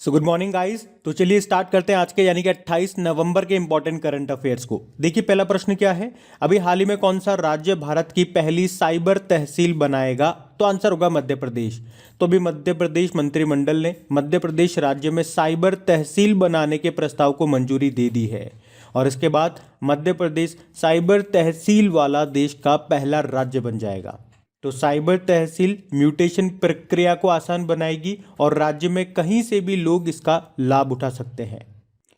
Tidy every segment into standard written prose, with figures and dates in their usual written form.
So good morning guys. तो चलिए start करते हैं आज के यानी कि 28 नवंबर के इंपॉर्टेंट करंट अफेयर्स को। देखिए पहला प्रश्न क्या है, अभी हाल ही में कौन सा राज्य भारत की पहली साइबर तहसील बनाएगा? तो आंसर होगा मध्य प्रदेश। तो अभी मध्य प्रदेश मंत्रिमंडल ने मध्य प्रदेश राज्य में साइबर तहसील बनाने के प्रस्ताव को मंजूरी दे दी है और इसके बाद मध्य प्रदेश साइबर तहसील वाला देश का पहला राज्य बन जाएगा। तो साइबर तहसील म्यूटेशन प्रक्रिया को आसान बनाएगी और राज्य में कहीं से भी लोग इसका लाभ उठा सकते हैं।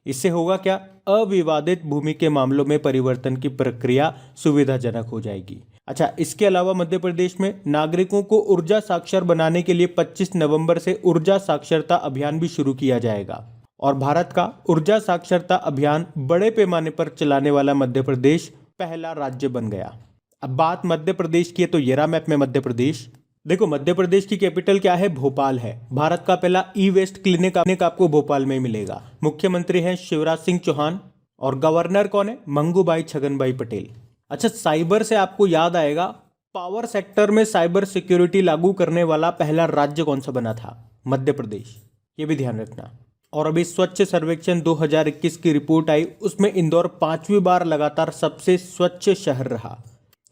इससे होगा क्या, अविवादित भूमि के मामलों में परिवर्तन की प्रक्रिया सुविधाजनक हो जाएगी। अच्छा, इसके अलावा मध्य प्रदेश में नागरिकों को ऊर्जा साक्षर बनाने के लिए 25 नवंबर से ऊर्जा साक्षरता अभियान भी शुरू किया जाएगा और भारत का ऊर्जा साक्षरता अभियान बड़े पैमाने पर चलाने वाला मध्य प्रदेश पहला राज्य बन गया। अब बात मध्य प्रदेश की है तो ये रहा मैप में मध्य प्रदेश। देखो मध्य प्रदेश की कैपिटल क्या है, भोपाल है। भारत का पहला ई वेस्ट क्लिनिक आपको भोपाल में मिलेगा। मुख्यमंत्री हैं शिवराज सिंह चौहान और गवर्नर कौन है, मंगूभाई छगनभाई पटेल। अच्छा, साइबर से आपको याद आएगा, पावर सेक्टर में साइबर सिक्योरिटी लागू करने वाला पहला राज्य कौन सा बना था, मध्य प्रदेश। ये भी ध्यान रखना। और अभी स्वच्छ सर्वेक्षण 2021 की रिपोर्ट आई, उसमें इंदौर 5वीं बार लगातार सबसे स्वच्छ शहर रहा।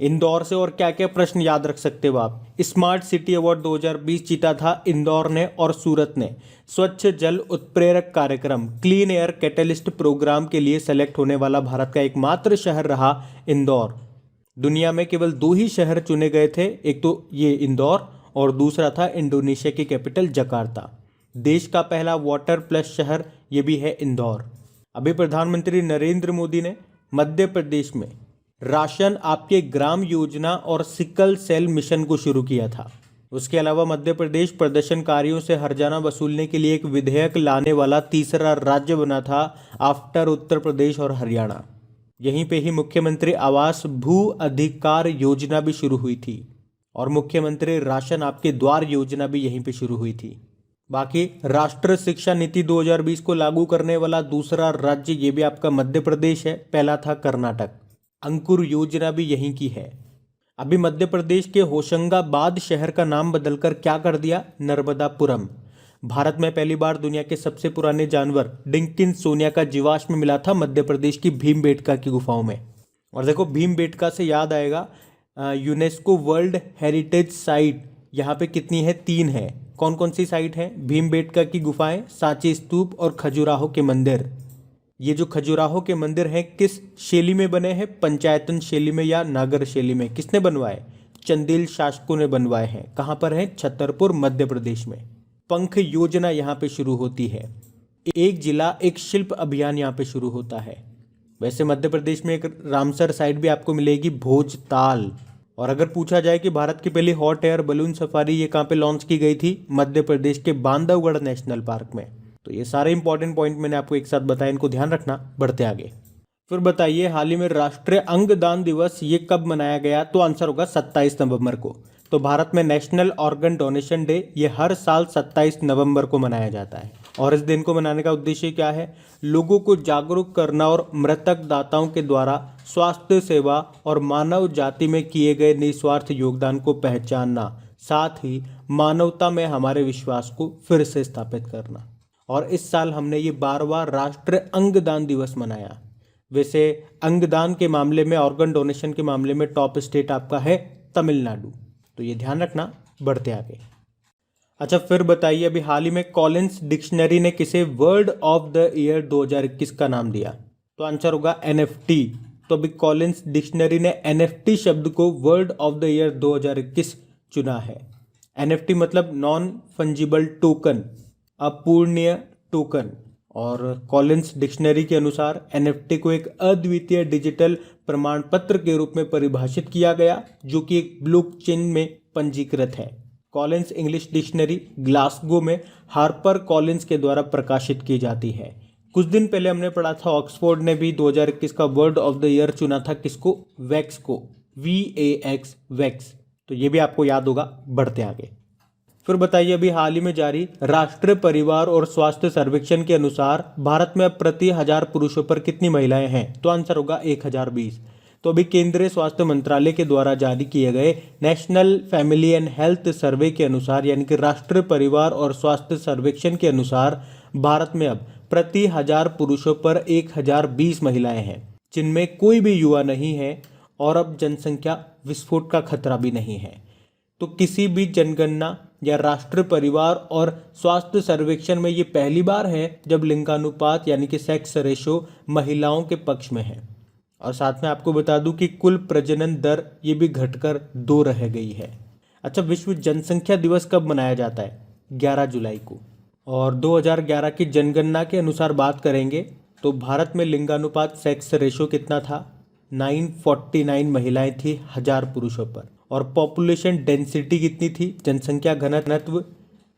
इंदौर से और क्या क्या प्रश्न याद रख सकते हो आप। स्मार्ट सिटी अवार्ड 2020 जीता था इंदौर ने और सूरत ने। स्वच्छ जल उत्प्रेरक कार्यक्रम क्लीन एयर कैटलिस्ट प्रोग्राम के लिए सेलेक्ट होने वाला भारत का एकमात्र शहर रहा इंदौर। दुनिया में केवल 2 ही शहर चुने गए थे, एक तो ये इंदौर और दूसरा था इंडोनेशिया की कैपिटल जकार्ता। देश का पहला वाटर प्लस शहर ये भी है इंदौर। अभी प्रधानमंत्री नरेंद्र मोदी ने मध्य प्रदेश में राशन आपके ग्राम योजना और सिकल सेल मिशन को शुरू किया था। उसके अलावा मध्य प्रदेश प्रदर्शनकारियों से हर्जाना वसूलने के लिए एक विधेयक लाने वाला तीसरा राज्य बना था आफ्टर उत्तर प्रदेश और हरियाणा। यहीं पे ही मुख्यमंत्री आवास भू अधिकार योजना भी शुरू हुई थी और मुख्यमंत्री राशन आपके द्वार योजना भी यहीं पे शुरू हुई थी। बाकी राष्ट्रीय शिक्षा नीति 2020 को लागू करने वाला दूसरा राज्य ये भी आपका मध्य प्रदेश है, पहला था कर्नाटक। अंकुर योजना भी यहीं की है। अभी मध्य प्रदेश के होशंगाबाद शहर का नाम बदलकर क्या कर दिया, नर्मदापुरम। भारत में पहली बार दुनिया के सबसे पुराने जानवर डिंकिंसोनिया का जीवाश्म मिला था मध्य प्रदेश की भीमबेटका की गुफाओं में। और देखो भीमबेटका से याद आएगा, यूनेस्को वर्ल्ड हेरिटेज साइट यहाँ पे कितनी है, 3 है। कौन कौन सी साइट है, भीमबेटका की गुफाएं, सांची स्तूप और खजुराहो के मंदिर। ये जो खजुराहो के मंदिर हैं किस शैली में बने हैं, पंचायतन शैली में या नागर शैली में। किसने बनवाए, चंदेल शासकों ने बनवाए हैं। कहाँ पर है, छतरपुर मध्य प्रदेश में। पंख योजना यहाँ पे शुरू होती है। एक जिला एक शिल्प अभियान यहाँ पे शुरू होता है। वैसे मध्य प्रदेश में एक रामसर साइट भी आपको मिलेगी, भोजताल। और अगर पूछा जाए कि भारत की पहली हॉट एयर बलून सफारी ये कहाँ पे लॉन्च की गई थी, मध्य प्रदेश के बांधवगढ़ नेशनल पार्क में। तो ये सारे इंपॉर्टेंट पॉइंट मैंने आपको एक साथ बताया, इनको ध्यान रखना। बढ़ते आगे। फिर बताइए हाल ही में राष्ट्रीय अंगदान दिवस ये कब मनाया गया? तो आंसर होगा 27 नवंबर को। तो भारत में नेशनल ऑर्गन डोनेशन डे ये हर साल 27 नवंबर को मनाया जाता है। और इस दिन को मनाने का उद्देश्य क्या है, लोगों को जागरूक करना और मृतक दाताओं के द्वारा स्वास्थ्य सेवा और मानव जाति में किए गए निस्वार्थ योगदान को पहचानना, साथ ही मानवता में हमारे विश्वास को फिर से स्थापित करना। और इस साल हमने ये 12वां राष्ट्रीय अंगदान दिवस मनाया। वैसे अंगदान के मामले में, ऑर्गन डोनेशन के मामले में टॉप स्टेट आपका है तमिलनाडु, तो ये ध्यान रखना। बढ़ते आगे। अच्छा, फिर बताइए अभी हाल ही में कॉलिंस डिक्शनरी ने किसे वर्ड ऑफ द ईयर 2021 का नाम दिया? तो आंसर होगा NFT। तो अभी कॉलिंस डिक्शनरी ने NFT शब्द को वर्ड ऑफ द ईयर 2021 चुना है। NFT मतलब नॉन फंजिबल टोकन, अपूर्णीय टोकन। और कॉलिंस डिक्शनरी के अनुसार NFT को एक अद्वितीय डिजिटल प्रमाण पत्र के रूप में परिभाषित किया गया, जो कि एक ब्लॉकचेन में पंजीकृत है। कॉलिंस इंग्लिश डिक्शनरी ग्लासगो में हार्पर कॉलिंस के द्वारा प्रकाशित की जाती है। कुछ दिन पहले हमने पढ़ा था ऑक्सफोर्ड ने भी 2021 का वर्ड ऑफ द ईयर चुना था, किसको, वैक्स को, VAX वैक्स। तो ये भी आपको याद होगा। बढ़ते आगे। फिर बताइए अभी हाल ही में जारी राष्ट्रीय परिवार और स्वास्थ्य सर्वेक्षण के अनुसार भारत में अब प्रति 1000 पुरुषों पर कितनी महिलाएं हैं? तो आंसर होगा 1020। तो अभी केंद्रीय स्वास्थ्य मंत्रालय के द्वारा जारी किए गए national family and health survey के अनुसार, यानी कि राष्ट्रीय परिवार और स्वास्थ्य सर्वेक्षण के अनुसार, भारत में अब प्रति 1000 पुरुषों पर 1020 महिलाएं हैं, जिनमें कोई भी युवा नहीं है और अब जनसंख्या विस्फोट का खतरा भी नहीं है। तो किसी भी जनगणना या राष्ट्रीय परिवार और स्वास्थ्य सर्वेक्षण में ये पहली बार है जब लिंगानुपात यानी कि सेक्स रेशो महिलाओं के पक्ष में है। और साथ में आपको बता दूं कि कुल प्रजनन दर ये भी घटकर 2 रह गई है। अच्छा, विश्व जनसंख्या दिवस कब मनाया जाता है? 11 जुलाई को। और 2011 की जनगणना के अनुसार बात करेंगे तो भारत में लिंगानुपात सेक्स रेशो कितना था? 949 महिलाएं थी 1000 पुरुषों पर। और पॉपुलेशन डेंसिटी कितनी थी? जनसंख्या घनत्व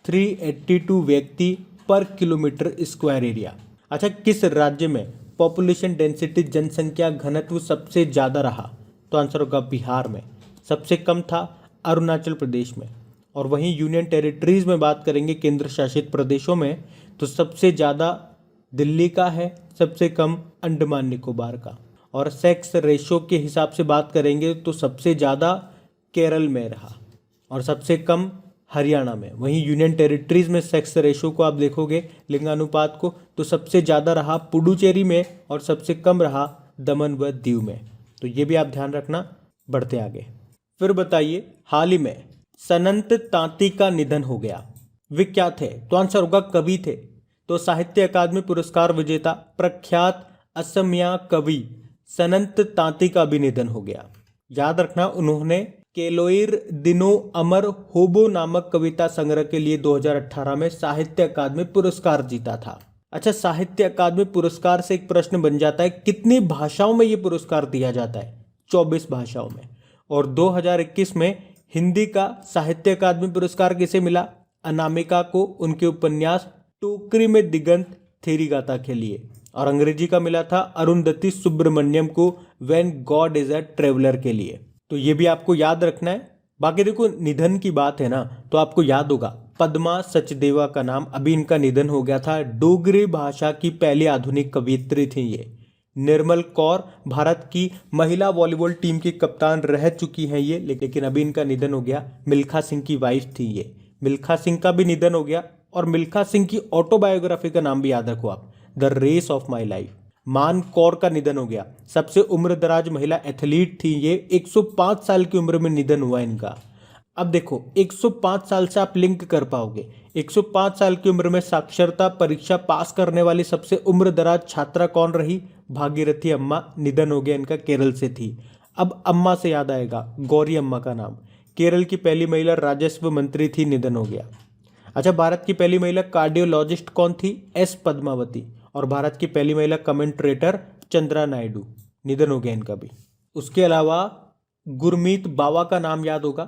382 व्यक्ति पर किलोमीटर स्क्वायर एरिया। अच्छा, किस राज्य में पॉपुलेशन डेंसिटी जनसंख्या घनत्व सबसे ज़्यादा रहा? तो आंसर होगा बिहार में। सबसे कम था अरुणाचल प्रदेश में। और वहीं यूनियन टेरिटरीज में बात करेंगे, केंद्र शासित प्रदेशों में, तो सबसे ज़्यादा दिल्ली का है, सबसे कम अंडमान निकोबार का। और सेक्स रेशो के हिसाब से बात करेंगे तो सबसे ज़्यादा केरल में रहा और सबसे कम हरियाणा में। वहीं यूनियन टेरिटरीज में सेक्स रेशो को आप देखोगे लिंगानुपात को, तो सबसे ज़्यादा रहा पुडुचेरी में और सबसे कम रहा दमन व दीव में। तो ये भी आप ध्यान रखना। बढ़ते आगे। फिर बताइए, हाल ही में सनंत तांती का निधन हो गया। वे क्या थे? तो आंसर होगा कवि थे। तो साहित्य अकादमी पुरस्कार विजेता प्रख्यात असमिया कवि सनंत तांती का भी निधन हो गया। याद रखना, उन्होंने केलोईर दिनो अमर होबो नामक कविता संग्रह के लिए 2018 में साहित्य अकादमी पुरस्कार जीता था। अच्छा, साहित्य अकादमी पुरस्कार से एक प्रश्न बन जाता है, कितनी भाषाओं में ये पुरस्कार दिया जाता है? 24 भाषाओं में। और 2021 में हिंदी का साहित्य अकादमी पुरस्कार किसे मिला? अनामिका को, उनके उपन्यास टोकरी में दिगंत थेरीगाता के लिए। और अंग्रेजी का मिला था अरुंधति सुब्रमण्यम को when God is a traveller के लिए। तो ये भी आपको याद रखना है। बाकी देखो, निधन की बात है ना, तो आपको याद होगा पद्मा सचदेवा का नाम, अभी इनका निधन हो गया था। डोगरी भाषा की पहली आधुनिक कवियत्री थी ये। निर्मल कौर भारत की महिला वॉलीबॉल टीम की कप्तान रह चुकी हैं ये, लेकिन अभी इनका निधन हो गया। मिल्खा सिंह की वाइफ थी ये। मिल्खा सिंह का भी निधन हो गया। और मिल्खा सिंह की ऑटोबायोग्राफी का नाम भी याद रखो आप, the race of my life. Man Kaur का निधन हो गया। सबसे उम्रदराज महिला एथलीट थी ये। 105 साल की उम्र में निधन हुआ इनका। अब देखो, 105 साल से आप लिंक कर पाओगे। 105 साल की उम्र में साक्षरता परीक्षा पास करने वाली सबसे उम्रदराज छात्रा कौन रही? भागीरथी अम्मा। निधन हो गया इनका, केरल से थी। अब अम्मा से याद आएगा गौरी अम्मा का नाम। केरल की पहली महिला राजस्व मंत्री थी, निधन हो गया। अच्छा, भारत की पहली महिला कार्डियोलॉजिस्ट कौन थी? एस पद्मावती। और भारत की पहली महिला कमेंट्रेटर चंद्रा नायडू। निधन हो गया इनका भी। उसके अलावा गुरमीत बावा का नाम याद होगा,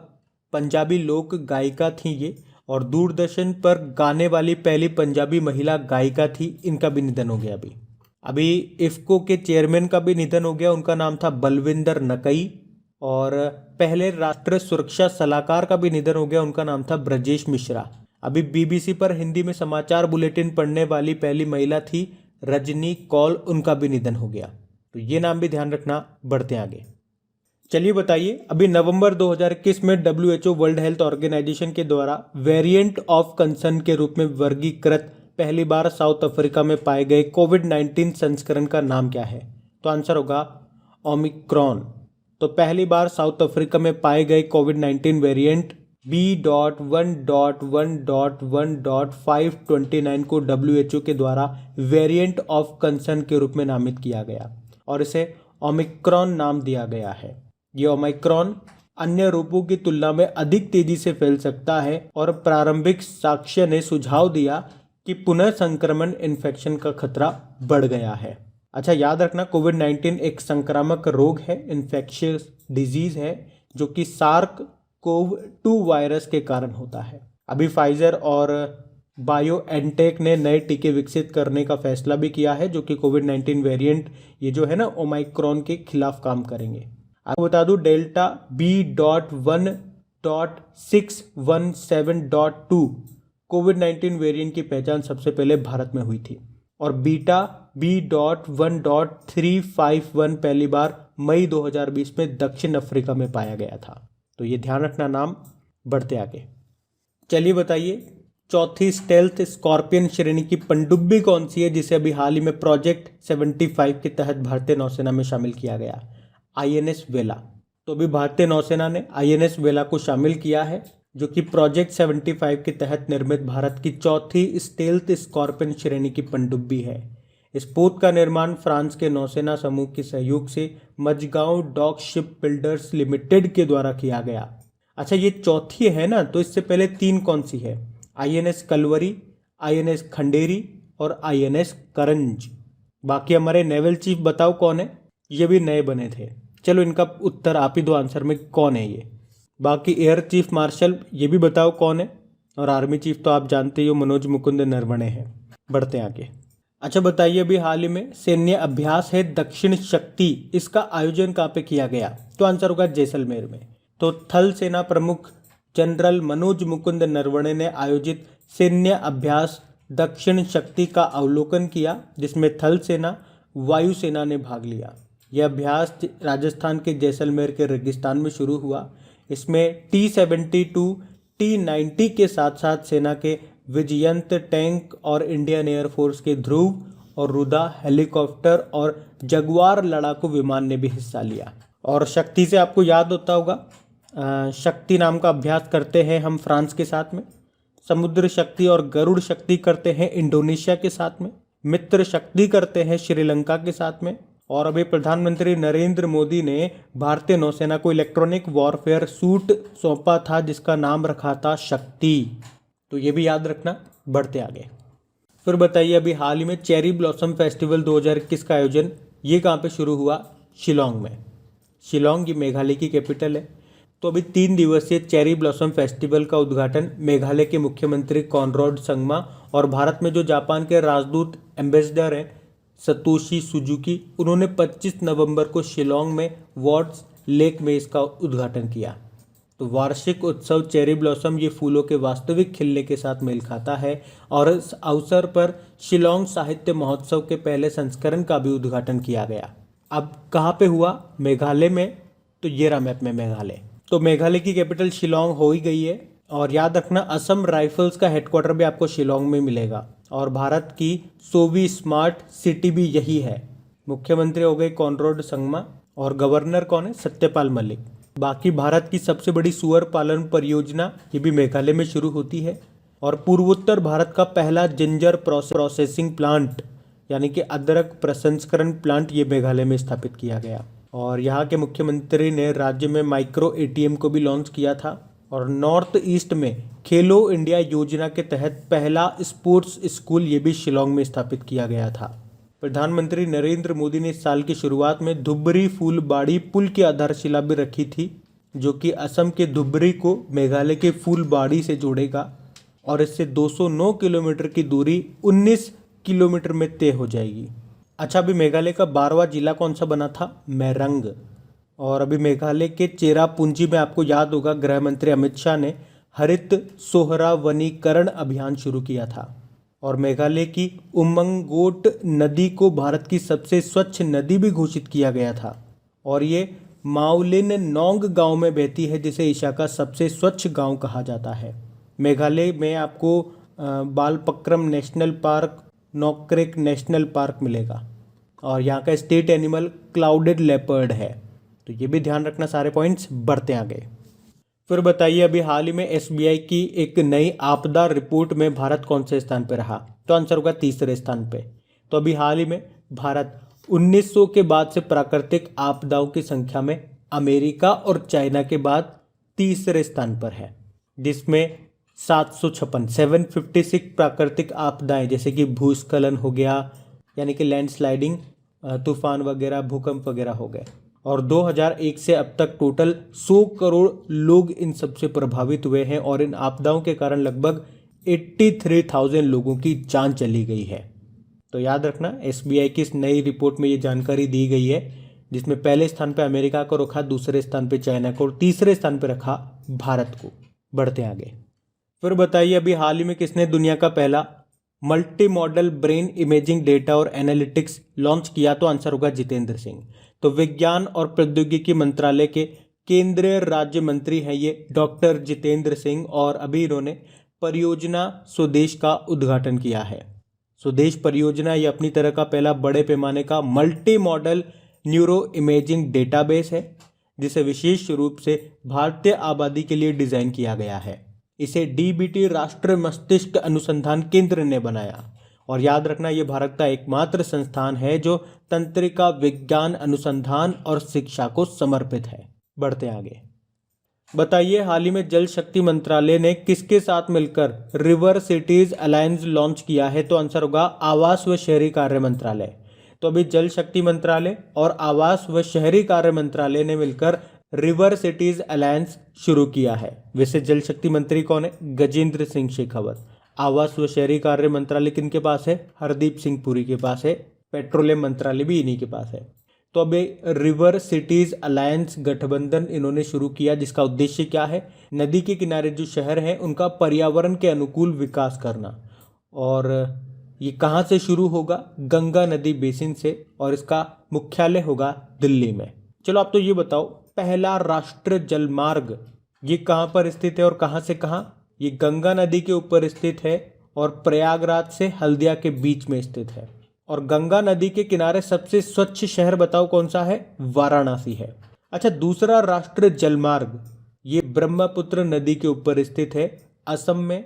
पंजाबी लोक गायिका थी ये। और दूरदर्शन पर गाने वाली पहली पंजाबी महिला गायिका थी, इनका भी निधन हो गया अभी इफ्को के चेयरमैन का भी निधन हो गया, उनका नाम था बलविंदर नकई। और पहले राष्ट्रीय सुरक्षा सलाहकार का भी निधन हो गया, उनका नाम था ब्रजेश मिश्रा। अभी बीबीसी पर हिंदी में समाचार बुलेटिन पढ़ने वाली पहली महिला थी रजनी कौल, उनका भी निधन हो गया। तो ये नाम भी ध्यान रखना। बढ़ते आगे। चलिए बताइए, अभी नवंबर 2021 में WHO वर्ल्ड हेल्थ ऑर्गेनाइजेशन के द्वारा वेरिएंट ऑफ कंसर्न के रूप में वर्गीकृत पहली बार साउथ अफ्रीका में पाए गए कोविड-19 संस्करण का नाम क्या है? तो आंसर होगा ओमिक्रॉन। तो पहली बार साउथ अफ्रीका में पाए गए कोविड-19 वेरिएंट B.1.1.1.529 को WHO के द्वारा वेरिएंट ऑफ कंसर्न के रूप में नामित किया गया और इसे ओमिक्रॉन नाम दिया गया है। ये ओमिक्रॉन अन्य रूपों की तुलना में अधिक तेजी से फैल सकता है और प्रारंभिक साक्ष्य ने सुझाव दिया कि पुनः संक्रमण इन्फेक्शन का खतरा बढ़ गया है। अच्छा, याद रखना, कोविड-19 एक संक्रामक रोग है, इन्फेक्शियस डिजीज है, जो कि SARS-CoV-2 वायरस के कारण होता है। अभी फाइजर और बायोएनटेक ने नए टीके विकसित करने का फैसला भी किया है, जो कि कोविड-19 वेरिएंट ये जो है ना ओमिक्रॉन के खिलाफ काम करेंगे। आपको बता दूं, डेल्टा B.1.617.2 कोविड-19 वेरिएंट की पहचान सबसे पहले भारत में हुई थी और बीटा B.1.351 पहली बार मई 2020 में दक्षिण अफ्रीका में पाया गया था। तो ये ध्यान रखना नाम। बढ़ते आगे। चलिए बताइए, चौथी स्टेल्थ स्कॉर्पियन श्रेणी की पनडुब्बी कौन सी है जिसे अभी हाल ही में प्रोजेक्ट 75 के तहत भारतीय नौसेना में शामिल किया गया? आईएनएस वेला। तो अभी भारतीय नौसेना ने आईएनएस वेला को शामिल किया है, जो कि प्रोजेक्ट 75 के तहत निर्मित भारत की चौथी स्टेल्थ स्कॉर्पियन श्रेणी की पनडुब्बी है। इस पोत का निर्माण फ्रांस के नौसेना समूह के सहयोग से Mazagon dock ship builders limited के द्वारा किया गया। अच्छा, ये चौथी है ना, तो इससे पहले तीन कौन सी है? आईएनएस कलवरी, आईएनएस खंडेरी और आईएनएस करंज। बाकी हमारे नेवल चीफ बताओ कौन है? ये भी नए बने थे। चलो इनका उत्तर आप ही दो आंसर में, कौन है ये? बाकी एयर चीफ मार्शल, ये भी बताओ कौन है? और आर्मी चीफ तो आप जानते ही हो, मनोज मुकुंद नरवणे हैं। बढ़ते हैं आगे। अच्छा बताइए, अभी हाल ही में सैन्य अभ्यास है दक्षिण शक्ति, इसका आयोजन कहाँ पे किया गया? तो आंसर होगा जैसलमेर में। तो थल सेना प्रमुख जनरल मनोज मुकुंद नरवणे ने आयोजित सैन्य अभ्यास दक्षिण शक्ति का अवलोकन किया, जिसमें थल सेना, वायुसेना ने भाग लिया। यह अभ्यास राजस्थान के जैसलमेर के रेगिस्तान में शुरू हुआ। इसमें T-72, T-90 के साथ साथ सेना के विजयंत टैंक और इंडियन एयरफोर्स के ध्रुव और रुदा हेलीकॉप्टर और जगुआर लड़ाकू विमान ने भी हिस्सा लिया। और शक्ति से आपको याद होता होगा, शक्ति नाम का अभ्यास करते हैं हम फ्रांस के साथ में, समुद्र शक्ति और गरुड़ शक्ति करते हैं इंडोनेशिया के साथ में, मित्र शक्ति करते हैं श्रीलंका के साथ में। और अभी प्रधानमंत्री नरेंद्र मोदी ने भारतीय नौसेना को इलेक्ट्रॉनिक वॉरफेयर सूट सौंपा था, जिसका नाम रखा था शक्ति। तो ये भी याद रखना। बढ़ते आगे। फिर बताइए, अभी हाल ही में चेरी ब्लॉसम फेस्टिवल 2021 का आयोजन ये कहाँ पे शुरू हुआ? शिलोंग में। शिलोंग ये मेघालय की कैपिटल है। तो अभी 3 दिवसीय चेरी ब्लॉसम फेस्टिवल का उद्घाटन मेघालय के मुख्यमंत्री कॉनराड संगमा और भारत में जो जापान के राजदूत एम्बेसडर हैं सतोशी सुजुकी, उन्होंने 25 नवंबर को शिलोंग में वॉर्ड्स लेक में इसका उद्घाटन किया। तो वार्षिक उत्सव चेरी ब्लॉसम ये फूलों के वास्तविक खिलने के साथ मेल खाता है और इस अवसर पर शिलोंग साहित्य महोत्सव के पहले संस्करण का भी उद्घाटन किया गया। अब कहाँ पे हुआ? मेघालय में। तो ये रहा मैप में मेघालय। तो मेघालय की कैपिटल शिलोंग हो ही गई है। और याद रखना, असम राइफल्स का हेडक्वार्टर भी आपको शिलोंग में मिलेगा और भारत की 100वीं स्मार्ट सिटी भी यही है। मुख्यमंत्री हो गए कॉनराड संगमा और गवर्नर कौन है? सत्यपाल मलिक। बाकी भारत की सबसे बड़ी सुअर पालन परियोजना ये भी मेघालय में शुरू होती है। और पूर्वोत्तर भारत का पहला जिंजर प्रोसेसिंग प्लांट यानी कि अदरक प्रसंस्करण प्लांट ये मेघालय में स्थापित किया गया। और यहाँ के मुख्यमंत्री ने राज्य में माइक्रो एटीएम को भी लॉन्च किया था। और नॉर्थ ईस्ट में खेलो इंडिया योजना के तहत पहला स्पोर्ट्स स्कूल ये भी शिलोंग में स्थापित किया गया था। प्रधानमंत्री नरेंद्र मोदी ने इस साल की शुरुआत में धुबरी फूलबाड़ी पुल की आधारशिला भी रखी थी, जो कि असम के धुबरी को मेघालय के फूलबाड़ी से जोड़ेगा और इससे 209 किलोमीटर की दूरी 19 किलोमीटर में तय हो जाएगी। अच्छा, अभी मेघालय का 12वां जिला कौन सा बना था? मेरंग। और अभी मेघालय के चेरापूंजी में आपको याद होगा गृह मंत्री अमित शाह ने हरित सोहरा वनीकरण अभियान शुरू किया था। और मेघालय की उमंगोट नदी को भारत की सबसे स्वच्छ नदी भी घोषित किया गया था। और ये माउलिन नोंग गांव में बहती है, जिसे एशिया का सबसे स्वच्छ गांव कहा जाता है। मेघालय में आपको Balphakram national park, Nokrek national park मिलेगा। और यहाँ का स्टेट एनिमल क्लाउडेड लेपर्ड है। तो ये भी ध्यान रखना सारे पॉइंट्स। बढ़ते आगे। फिर बताइए, अभी हाल ही में एसबीआई की एक नई आपदा रिपोर्ट में भारत कौन से स्थान पर रहा? तो आंसर होगा तीसरे स्थान पे। तो अभी हाल ही में भारत 1900 के बाद से प्राकृतिक आपदाओं की संख्या में अमेरिका और चाइना के बाद तीसरे स्थान पर है, जिसमें 756 प्राकृतिक आपदाएं जैसे कि भूस्खलन हो गया यानी कि लैंडस्लाइडिंग, तूफान वगैरह, भूकंप वगैरह हो गए। और 2001 से अब तक टोटल 100 करोड़ लोग इन सबसे प्रभावित हुए हैं और इन आपदाओं के कारण लगभग 83,000 लोगों की जान चली गई है। तो याद रखना, एसबीआई की इस नई रिपोर्ट में ये जानकारी दी गई है, जिसमें पहले स्थान पर अमेरिका को रखा, दूसरे स्थान पर चाइना को और तीसरे स्थान पर रखा भारत को। बढ़ते आगे। फिर बताइए, अभी हाल ही में किसने दुनिया का पहला multi modal brain imaging data और एनालिटिक्स लॉन्च किया? तो आंसर होगा जितेंद्र सिंह। तो विज्ञान और प्रौद्योगिकी मंत्रालय के केंद्रीय राज्य मंत्री हैं ये डॉक्टर जितेंद्र सिंह, और अभी इन्होंने परियोजना स्वदेश का उद्घाटन किया है। स्वदेश परियोजना ये अपनी तरह का पहला बड़े पैमाने का multi modal neuro imaging database है, जिसे विशेष रूप से भारतीय आबादी के लिए डिजाइन किया गया है। इसे डीबीटी राष्ट्रीय मस्तिष्क अनुसंधान केंद्र ने बनाया। और याद रखना, ये भारत का एकमात्र संस्थान है जो तंत्रिका विज्ञान अनुसंधान और शिक्षा को समर्पित है। बढ़ते आगे। बताइए, हाल ही में जल शक्ति मंत्रालय ने किसके साथ मिलकर रिवर सिटीज अलायंस लॉन्च किया है? तो आंसर होगा आवास व शहरी कार्य मंत्रालय। तो अभी जल शक्ति मंत्रालय और आवास व शहरी कार्य मंत्रालय ने मिलकर रिवर सिटीज अलायंस शुरू किया है। वैसे जल शक्ति मंत्री कौन है? गजेंद्र सिंह शेखावत। आवास व शहरी कार्य मंत्रालय किनके पास है? हरदीप सिंह पुरी के पास है। पेट्रोलियम मंत्रालय भी इन्हीं के पास है। तो अभी रिवर सिटीज अलायंस गठबंधन इन्होंने शुरू किया, जिसका उद्देश्य क्या है? नदी के किनारे जो शहर हैं उनका पर्यावरण के अनुकूल विकास करना। और ये कहाँ से शुरू होगा? गंगा नदी बेसिन से, और इसका मुख्यालय होगा दिल्ली में। चलो आप तो ये बताओ, पहला राष्ट्रीय जलमार्ग ये कहाँ पर स्थित है और कहाँ से कहाँ? ये गंगा नदी के ऊपर स्थित है और प्रयागराज से हल्दिया के बीच में स्थित है। और गंगा नदी के किनारे सबसे स्वच्छ शहर बताओ कौन सा है? वाराणसी है। अच्छा, दूसरा राष्ट्रीय जलमार्ग ये ब्रह्मपुत्र नदी के ऊपर स्थित है, असम में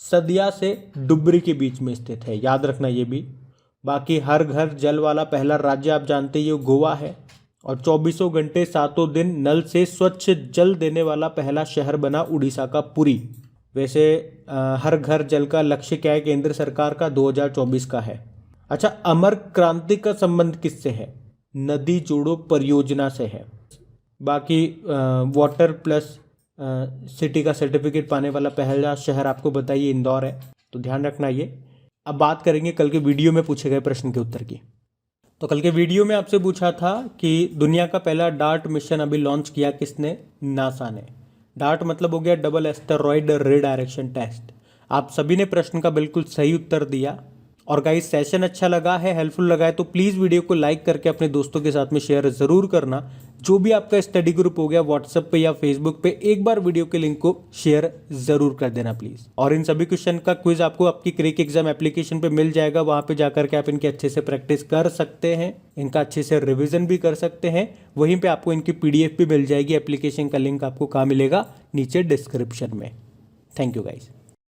सदिया से डुबरी के बीच में स्थित है। याद रखना ये भी। बाकी हर घर जल वाला पहला राज्य आप जानते ही हो, गोवा है। और 24 घंटे 7 दिन नल से स्वच्छ जल देने वाला पहला शहर बना उड़ीसा का पुरी। वैसे हर घर जल का लक्ष्य क्या है केंद्र सरकार का? 2024 का है। अच्छा, अमर क्रांति का संबंध किससे है? नदी जोड़ो परियोजना से है। बाकी वाटर प्लस सिटी का सर्टिफिकेट पाने वाला पहला शहर आपको बताइए इंदौर है, तो ध्यान रखना ये। अब बात करेंगे कल के वीडियो में पूछे गए प्रश्न के उत्तर की। तो कल के वीडियो में आपसे पूछा था कि दुनिया का पहला डार्ट मिशन अभी लॉन्च किया किसने? नासा ने। डार्ट मतलब हो गया डबल एस्टेरॉयड रीडायरेक्शन टेस्ट। आप सभी ने प्रश्न का बिल्कुल सही उत्तर दिया। और गाइस, सेशन अच्छा लगा है, हेल्पफुल लगा है तो प्लीज़ वीडियो को लाइक करके अपने दोस्तों के साथ में शेयर ज़रूर करना। जो भी आपका स्टडी ग्रुप हो गया व्हाट्सएप पे या फेसबुक पे, एक बार वीडियो के लिंक को शेयर ज़रूर कर देना प्लीज़। और इन सभी क्वेश्चन का क्विज आपको आपकी क्रेक एग्जाम एप्लीकेशन पे मिल जाएगा। वहाँ पे जाकर के आप इनके अच्छे से प्रैक्टिस कर सकते हैं, इनका अच्छे से रिविजन भी कर सकते हैं। वहीं पर आपको इनकी PDF भी मिल जाएगी। एप्लीकेशन का लिंक आपको कहाँ मिलेगा? नीचे डिस्क्रिप्शन में। Thank you guys.